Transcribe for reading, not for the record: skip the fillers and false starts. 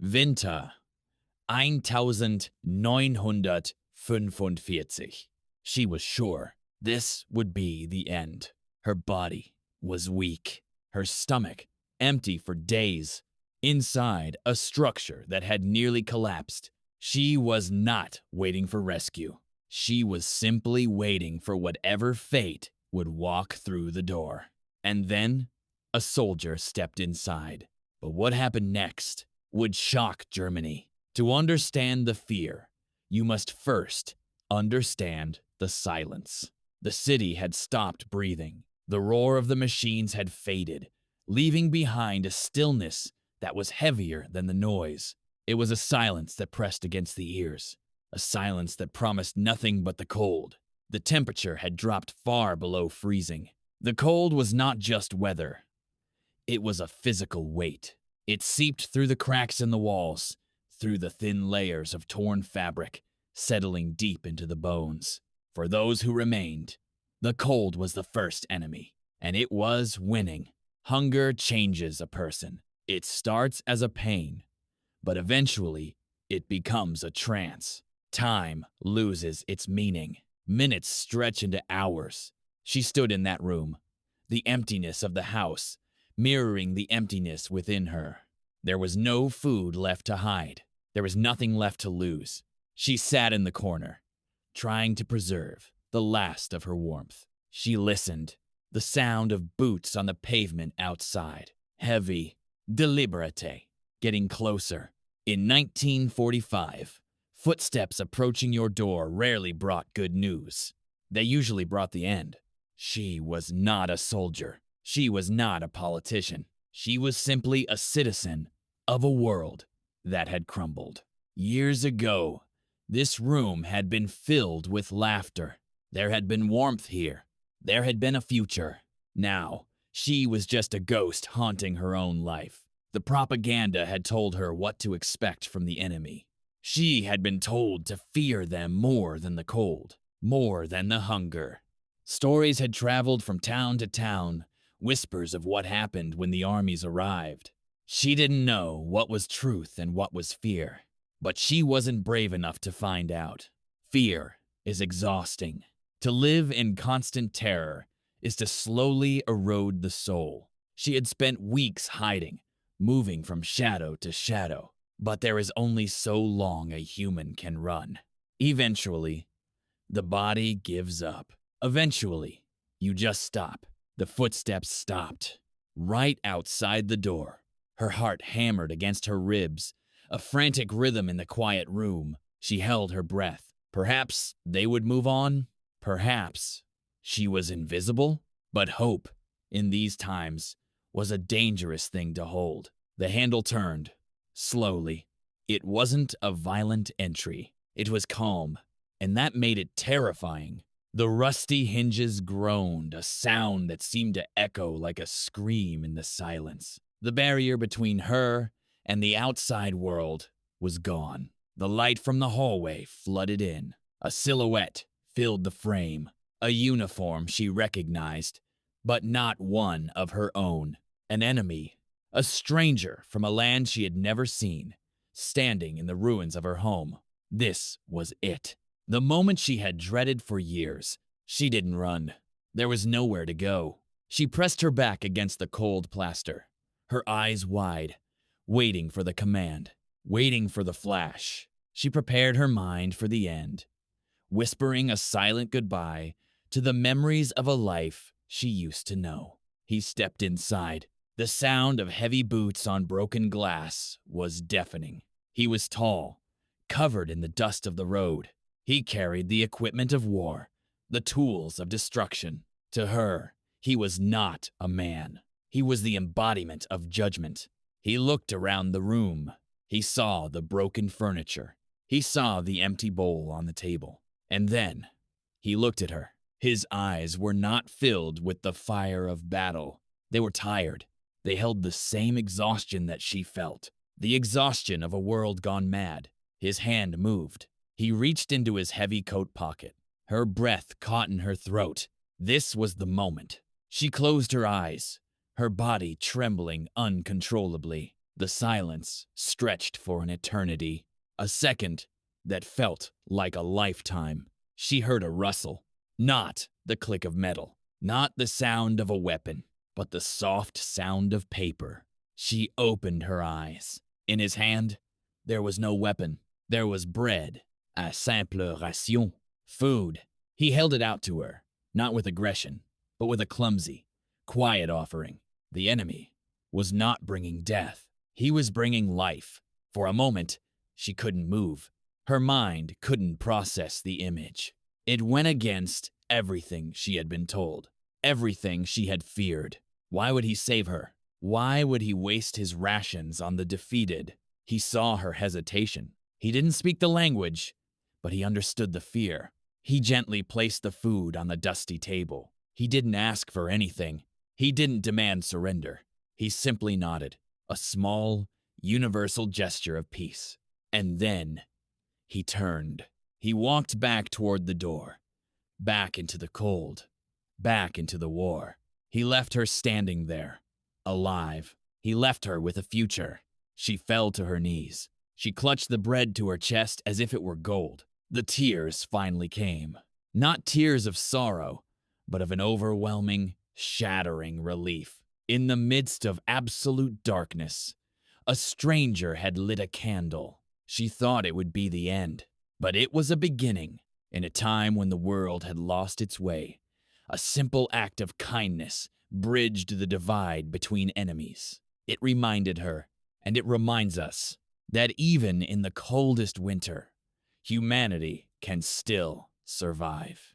Winter 1945. She was sure this would be the end. Her body was weak, her stomach empty for days. Inside a structure that had nearly collapsed, she was not waiting for rescue. She was simply waiting for whatever fate would walk through the door. And then a soldier stepped inside. But what happened next would shock Germany. To understand the fear, you must first understand the silence. The city had stopped breathing. The roar of the machines had faded, leaving behind a stillness that was heavier than the noise. It was a silence that pressed against the ears, a silence that promised nothing but the cold. The temperature had dropped far below freezing. The cold was not just weather. It was a physical weight. It seeped through the cracks in the walls, through the thin layers of torn fabric, settling deep into the bones. For those who remained, the cold was the first enemy, and it was winning. Hunger changes a person. It starts as a pain, but eventually it becomes a trance. Time loses its meaning. Minutes stretch into hours. She stood in that room, the emptiness of the house mirroring the emptiness within her. There was no food left to hide. There was nothing left to lose. She sat in the corner, trying to preserve the last of her warmth. She listened. The sound of boots on the pavement outside. Heavy, deliberate, getting closer. In 1945, footsteps approaching your door rarely brought good news. They usually brought the end. She was not a soldier. She was not a politician. She was simply a citizen of a world that had crumbled. Years ago, this room had been filled with laughter. There had been warmth here. There had been a future. Now, she was just a ghost haunting her own life. The propaganda had told her what to expect from the enemy. She had been told to fear them more than the cold, more than the hunger. Stories had traveled from town to town, whispers of what happened when the armies arrived. She didn't know what was truth and what was fear, but she wasn't brave enough to find out. Fear is exhausting. To live in constant terror is to slowly erode the soul. She had spent weeks hiding, moving from shadow to shadow, but there is only so long a human can run. Eventually, the body gives up. Eventually, you just stop. The footsteps stopped. Right outside the door, her heart hammered against her ribs, a frantic rhythm in the quiet room. She held her breath. Perhaps they would move on. Perhaps she was invisible. But hope, in these times, was a dangerous thing to hold. The handle turned, slowly. It wasn't a violent entry. It was calm, and that made it terrifying. The rusty hinges groaned, a sound that seemed to echo like a scream in the silence. The barrier between her and the outside world was gone. The light from the hallway flooded in. A silhouette filled the frame, a uniform she recognized, but not one of her own. An enemy, a stranger from a land she had never seen, standing in the ruins of her home. This was it. The moment she had dreaded for years. She didn't run. There was nowhere to go. She pressed her back against the cold plaster, her eyes wide, waiting for the command, waiting for the flash. She prepared her mind for the end, whispering a silent goodbye to the memories of a life she used to know. He stepped inside. The sound of heavy boots on broken glass was deafening. He was tall, covered in the dust of the road. He carried the equipment of war, the tools of destruction. To her, he was not a man. He was the embodiment of judgment. He looked around the room. He saw the broken furniture. He saw the empty bowl on the table. And then he looked at her. His eyes were not filled with the fire of battle. They were tired. They held the same exhaustion that she felt, the exhaustion of a world gone mad. His hand moved. He reached into his heavy coat pocket. Her breath caught in her throat. This was the moment. She closed her eyes, her body trembling uncontrollably. The silence stretched for an eternity, a second that felt like a lifetime. She heard a rustle, not the click of metal, not the sound of a weapon, but the soft sound of paper. She opened her eyes. In his hand, there was no weapon. There was bread, a simple ration, food. He held it out to her, not with aggression, but with a clumsy, quiet offering. The enemy was not bringing death. He was bringing life. For a moment, she couldn't move. Her mind couldn't process the image. It went against everything she had been told, everything she had feared. Why would he save her? Why would he waste his rations on the defeated? He saw her hesitation. He didn't speak the language, but he understood the fear. He gently placed the food on the dusty table. He didn't ask for anything. He didn't demand surrender. He simply nodded, a small, universal gesture of peace. And then he turned. He walked back toward the door, back into the cold, back into the war. He left her standing there, alive. He left her with a future. She fell to her knees. She clutched the bread to her chest as if it were gold. The tears finally came. Not tears of sorrow, but of an overwhelming, shattering relief. In the midst of absolute darkness, a stranger had lit a candle. She thought it would be the end, but it was a beginning. In a time when the world had lost its way, a simple act of kindness bridged the divide between enemies. It reminded her, and it reminds us, that even in the coldest winter, humanity can still survive.